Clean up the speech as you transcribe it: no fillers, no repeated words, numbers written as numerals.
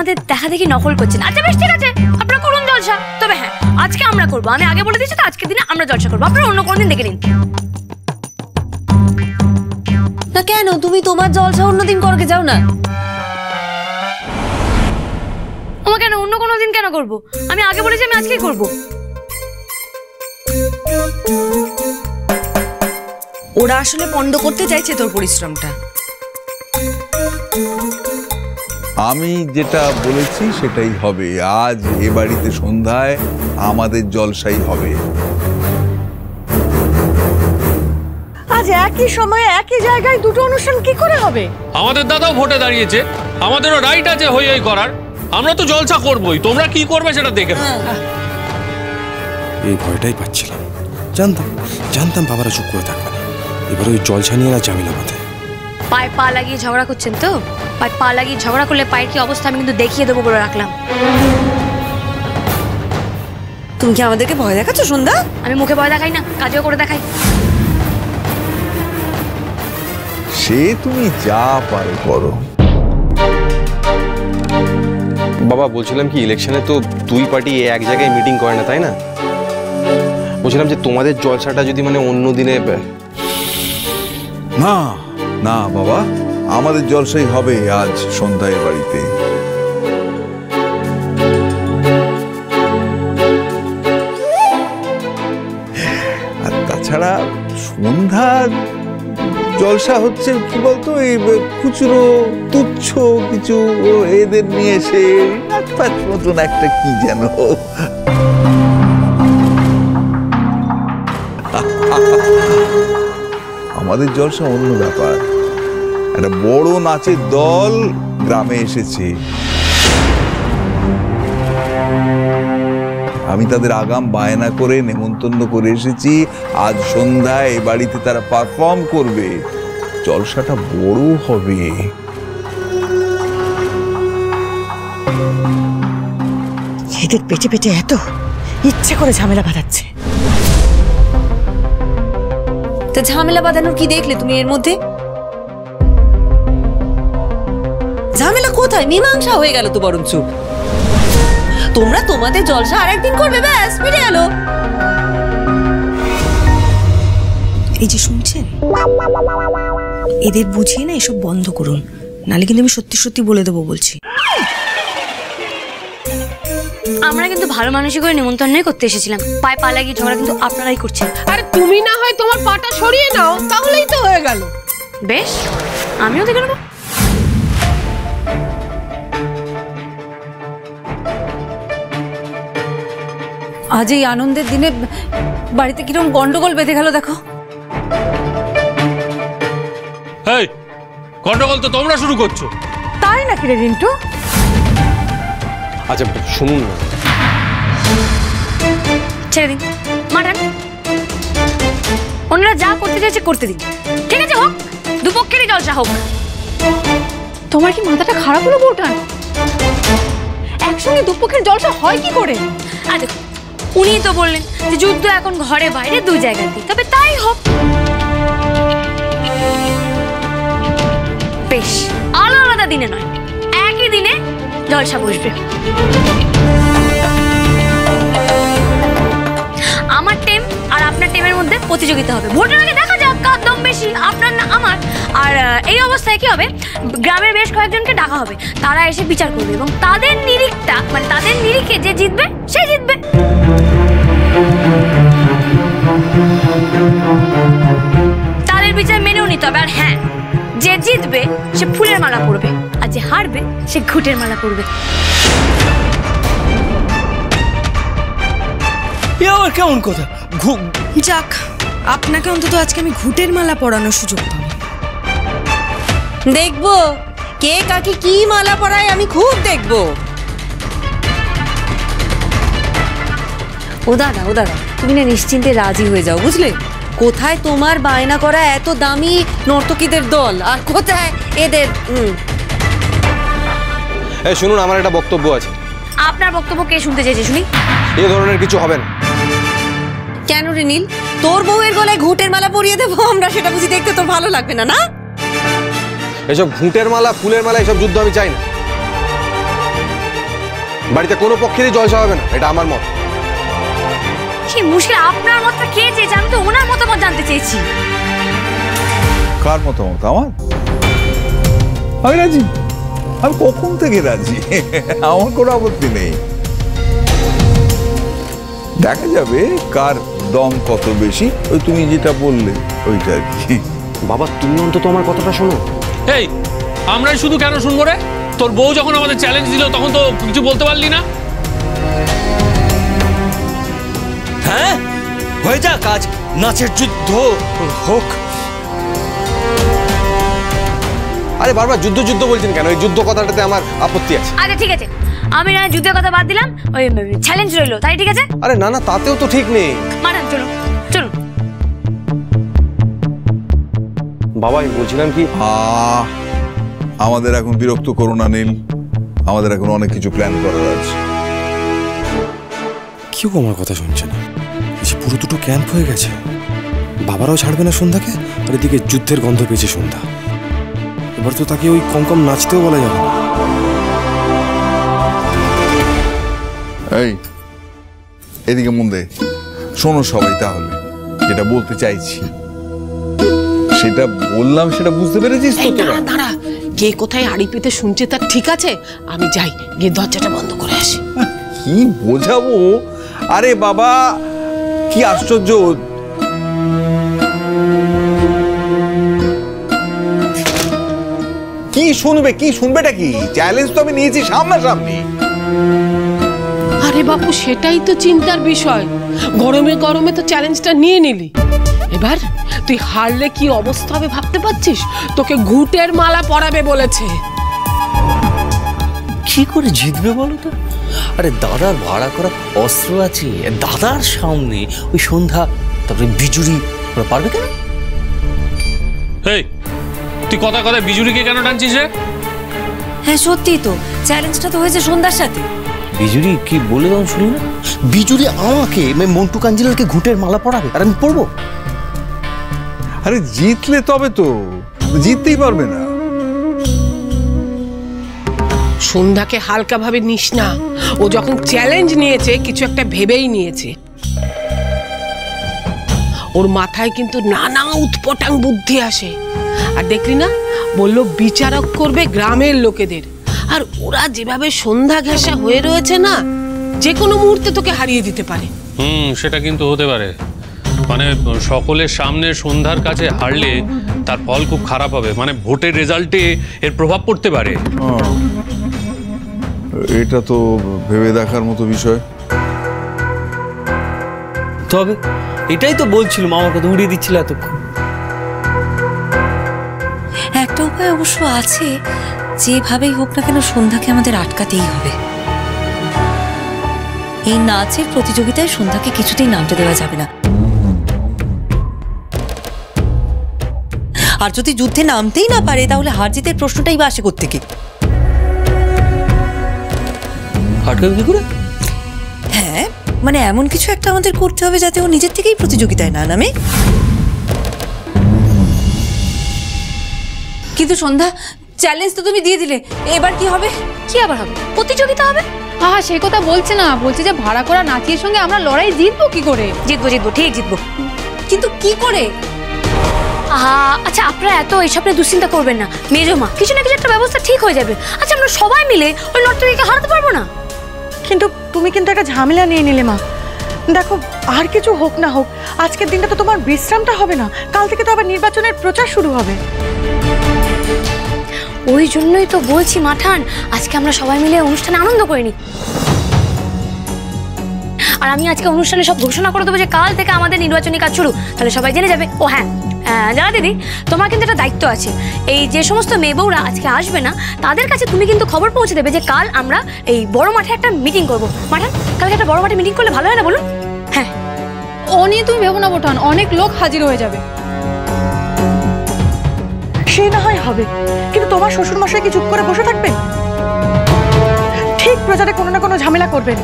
আমাদের দেখা দেখি নকল করছেন। আচ্ছা বেশ ঠিক আছে, আপনারা করুন জলসা, তবে হ্যাঁ আজকে আমরা করবো। আমি আগে বলে দিচ্ছি তো, আজকের দিনে আমরা জলসা করবো, আপনারা অন্য কোনো দিন দেখে নিন। না কেন, তুমি তোমার জলসা অন্যদিন করকে যাও না। আমার কেন অন্য কোনো দিন কেন করবো? আমি আগে বলেছি আমি আজকেই করবো। ওরা আসলে পণ্ড করতে চাইছে তোর পরিশ্রমটা। আমি যেটা বলেছি সেটাই হবে। আজ এ বাড়িতে সন্ধ্যায় আমাদের জলসাই হবে। আজ একই সময়ে একই জায়গায় দুটো অনুষ্ঠান কি করে হবে? আমাদের দাদাও ভোটে দাঁড়িয়েছে, আমাদেরও রাইট আছে হই হই করার। আমরা তো জলসা করবই, তোমরা কি করবে সেটা দেখে নাও। এই ভয়টাই পাচ্ছিলাম, জানতাম বাবারা চুপ করে থাকবে না। এবার ওই জলসা নিয়ে ঝামেলা বাঁধে। পায়ে পা লাগিয়ে ঝগড়া করছেন তো? পায়ে পা লাগিয়ে ঝগড়া করলে পায়ের কি অবস্থা আমি কিন্তু দেখিয়ে দেবো বলে রাখলাম। তুমি কি আমাদেরকে ভয় দেখাচ্ছ সন্ধ্যা? আমি মুখে ভয় দেখাই না, কাজেও করে দেখাই। সে তুমি যা পারো করো। বাবা বলছিলাম কি, ইলেকশনে তো দুই পার্টি এক জায়গায় মিটিং করে না, তাই না? বলছিলাম যে তোমাদের জলসাটা যদি মানে অন্য দিনে। না না বাবা, আমাদের জলসাই হবে আজ সন্ধ্যায় বাড়িতে। আর তাছাড়া সন্ধ্যার জলসা হচ্ছে কি বলতো, এই খুচরো তুচ্ছ কিছু এদের নিয়ে এসে মতন একটা কি যেন। আমাদের জলসা অন্য ব্যাপার। একটা বড় নাচের দল গ্রামে এসেছে। আমি তাদের আগাম বায়না করে নেমন্তন্ন করে এসেছি। আজ সন্ধ্যায় এই বাড়িতে তারা পারফর্ম করবে। জলসাটা বড় হবে। এদের পেটে পেটে এত ইচ্ছে করে ঝামেলা বাঁধাচ্ছে। তা ঝামেলা বাঁধানোর কি দেখলে তুমি এর মধ্যে? ঝামেলা কোথায়? মীমাংসা হয়ে গেল তো বরঞ্চ। তোমরা তোমাদের জলসা আরেকদিন করবে, ব্যাস মিটে গেল। এই যে শুনছেন, এদের বুঝিয়ে না এসব বন্ধ করুন, নালে কিন্তু আমি সত্যি সত্যি বলে দেবো বলছি। আমরা কিন্তু ভালো মানুষই করে নেমন্তন্নই করতে এসেছিলাম। পায়ে পা লাগিয়ে ঝগড়া কিন্তু আপনারাই করছেন। আরে তুমি না হয় তোমার পাটা সরিয়ে নাও, তাহলেই তো হয়ে গেল। বেশ, আমিও দেখে নেবো। আজ এই আনন্দের দিনে বাড়িতে কিরকম গন্ডগোল বেঁধে গেল দেখো। এই গন্ডগোল তো তোমরা শুরু করছো। তাই নাকি রে রিন্টু? আচ্ছা শুনুন না, ছেড়ে দিন, মাঠান। ওনারা যা করতে চাইছে করতে দিন, ঠিক আছে? হোক, দুপক্ষেরই জলসা হোক। তোমার কি মাথাটা খারাপ হলো বউটান? একসঙ্গে দুপক্ষের জলসা হয় কি করে? আর দেখো, উনি তো বললেন যে যুদ্ধ এখন ঘরে বাইরে দুই জায়গাতেই, তবে তাই হোক। বেশ, আলাদা আলাদা দিনে নয়, একই দিনে জলসা বসবে। আমার টিম আর আপনার টিমের মধ্যে প্রতিযোগিতা হবে। ভোটের আগে দেখা যাক কার দম বেশি, আপনার না আমার। আর এই অবস্থায় কি হবে, গ্রামের বেশ কয়েকজনকে ডাকা হবে, তারা এসে বিচার করবে এবং তাদের নিরিখটা মানে তাদের নিরিখে যে জিতবে সে জিতবে। তাদের বিচার মেনেও নিতে হবে। আর হ্যাঁ, যে জিতবে সে ফুলের মালা পরবে, আর যে হারবে সে ঘুটের মালা পরবে। কেমন কথা? যাক, আপনাকে অন্তত আজকে আমি ঘুটের মালা পরানোর সুযোগ পাবো। দেখবো কে কাকে কি মালা পরায়, আমি খুব দেখবো। ও দাদা তুমি না নিশ্চিন্তে রাজি হয়ে যাও, বুঝলে? কোথায় তোমার বায়না করা এত দামি নর্তকীদের দল, আর কোথায় এদের। এই শুনুন, আমার একটা বক্তব্য আছে। আপনার বক্তব্য কে শুনতে চাইছে শুনি? এই ধরনের কিছু হবে না। কেন রে নীল, তোর বউয়ের গলায় ঘুটের মালা পরিয়ে দেবো আমরা, সেটা বুঝি দেখতে তোর ভালো লাগবে না? এসব ঘুঁটের মালা ফুলের মালা এসব যুদ্ধ আমি চাই না। বাড়িতে কোনো পক্ষেরই জলসা হবে না, এটা আমার মত। কি মুশকিল, আপনার মতটা কে চেয়েছে? আমি তো ওনার মতামত জানতে চেয়েছি। কার মতামত? আমার? আমি রাজি, আমি কখন থেকে রাজি। আমার কোনো আপত্তি নেই। দেখা যাবে কার দম কত বেশি, ওই তুমি যেটা বললে ওইটা আর কি। বাবা তুমি অন্তত আমার কথাটা শোনো। এই আমরাই শুধু কেন শুনবো রে? তোর বউ যখন আমাদের চ্যালেঞ্জ দিল তখন তো কিছু বলতে পারলি না? হ্যাঁ হয়ে যা কাজ, নাচের যুদ্ধ হোক। আরে বারবার যুদ্ধ যুদ্ধ বলছেন কেন? এই যুদ্ধ কথাটাতে আমার আপত্তি আছে। আচ্ছা ঠিক আছে, আমি না যুদ্ধের কথা বাদ দিলাম, ওই চ্যালেঞ্জ রইলো, তাই ঠিক আছে? আরে না না, তাতেও তো ঠিক নেই। মাঠান চলুন চলুন। বাবা আমি বলছিলাম কি, আমাদের এখন বিরক্ত করো না নীল, আমাদের এখন অনেক কিছু প্ল্যান করার আছে। কেউ আমার কথা শুনছে না, এই যে পুরো দুটো ক্যাম্প হয়ে গেছে। বাবারাও ছাড়বে না সন্ধ্যাকে, আর এদিকে যুদ্ধের গন্ধ পেয়েছে সন্ধ্যা। এবার তো তাকে ওই কম কম নাচতেও বলা যাবে না। এই এদিকে মন দে, শোনো সবাই, তাহলে যেটা বলতে চাইছি সেটা বললাম, সেটা বুঝতে পেরেছিস তো তোরা? দাঁড়া, কে কোথায় হাড়ি পেতে শুনছে তার ঠিক আছে, আমি যাই গিয়ে দরজাটা বন্ধ করে আসি। কি বোঝাবো? আরে বাবা কি আশ্চর্য, কি শুনবে? কি শুনবেটা কি? চ্যালেঞ্জ তো আমি নিয়েছি সামনাসামনি। আরে বাপু সেটাই তো চিন্তার বিষয়, গরমে গরমে তো চ্যালেঞ্জটা নিয়ে নিলি, এবার তুই হারলে কি অবস্থা হবে ভাবতে পারছিস? তোকে ঘুটের মালা পরাবে বলেছে। কি করে জিতবে বলো তো? আরে দাদার ভাড়া করা অস্ত্র আছে, দাদার সামনে ওই সন্ধ্যা তারপরে বিজুরি ওরা পারবে কেন? এই তুই কথা কথায় বিজুরিকে কেন টানছিস রে? হ্যাঁ সত্যি তো, চ্যালেঞ্জটা তো হয়েছে সন্ধ্যার সাথে। বিজুরি কি বলে দাও শুনি না, বিজুরি আমাকে মন্টু কাঞ্জিলালকে ঘুটের মালা পরাবে আর আমি পরবো। আরে জিতলে তবে তো, জিততেই পারবে না। সন্ধ্যাকে হালকা ভাবে নিস না, ও যখন চ্যালেঞ্জ নিয়েছে কিছু একটা ভেবেই নিয়েছে। ওর মাথায় কিন্তু নানা উৎপটাং বুদ্ধি আসে, আর দেখলি না বললো বিচারক করবে গ্রামের লোকেদের, আর ওরা যেভাবে সন্ধ্যা ঘেঁষা হয়ে রয়েছে না, যে কোনো মুহূর্তে তোকে হারিয়ে দিতে পারে। সেটা কিন্তু হতে পারে, মানে সকলের সামনে সন্ধ্যার কাছে হারলে তার ফল খুব খারাপ হবে, মানে ভোটের রেজাল্টে এর প্রভাব পড়তে পারে। এটা তো ভেবে দেখার মতো বিষয়। তবে এটাই তো বলছিলাম, আমার কথা উড়িয়ে দিচ্ছিল এতক্ষণ। একটা উপায় অবশ্য আছে, যেভাবেই হোক না কেন সন্ধ্যাকে আমাদের আটকাতেই হবে। এই নাচের প্রতিযোগিতায় সন্ধ্যাকে কিছুতেই নামতে দেওয়া যাবে না। আর যদি যুদ্ধে নামতেই না পারে তাহলে হার জিতের প্রশ্নটাই বা আসে কোত্থেকে? আটকাবে কি করে? হ্যাঁ মানে এমন কিছু একটা আমাদের করতে হবে যাতে ও নিজের থেকেই প্রতিযোগিতায় না নামে। কিন্তু সন্ধ্যা, চ্যালেঞ্জ তো তুমি দিয়ে দিলে, এবার কি হবে? কি আবার হবে? প্রতিযোগিতা হবে। হ্যাঁ সেই কথা বলছে না, বলছে যে ভাড়া করা নাচির সঙ্গে আমরা লড়াই জিতবো কি করে? জিতবো জিতবো, ঠিক জিতবো। কিন্তু কি করে? আচ্ছা আপনারা এত এইসব নিয়ে দুশ্চিন্তা করবেন না, মেজো মা কিছু না কিছু একটা ব্যবস্থা ঠিক হয়ে যাবে। আচ্ছা আমরা সবাই মিলে ওই নর্তকীকে হারাতে পারবো না? কিন্তু তুমি কিন্তু একটা ঝামেলা নিয়ে নিলে মা। দেখো আর কিছু হোক না হোক, আজকের দিনটা তো তোমার বিশ্রামটা হবে না, কাল থেকে তো আবার নির্বাচনের প্রচার শুরু হবে। ওই জন্যই তো বলছি মাঠান, আজকে আমরা সবাই মিলে অনুষ্ঠানে আনন্দ করে নিই। আর আমি আজকে অনুষ্ঠানে সব ঘোষণা করে দেবো যে কাল থেকে আমাদের নির্বাচনী কাজ শুরু, তাহলে সবাই জেনে যাবে। ও হ্যাঁ জানা দিদি, তোমার কিন্তু একটা দায়িত্ব আছে, এই যে সমস্ত মেয়ে বউরা আজকে আসবে না তাদের কাছে তুমি কিন্তু খবর পৌঁছে দেবে যে কাল আমরা এই বড় মাঠে একটা মিটিং করবো। মাঠান কালকে একটা বড় মাঠে মিটিং করলে ভালো হয় না বলুন? হ্যাঁ ও নিয়ে তুমি ভেবো না বোঠান, অনেক লোক হাজির হয়ে যাবে। সে না হয় হবে, কিন্তু তোমার শ্বশুর মশাই কি চুপ করে বসে থাকবেন? ঠিক প্রচারে কোনো না কোনো ঝামেলা করবেন।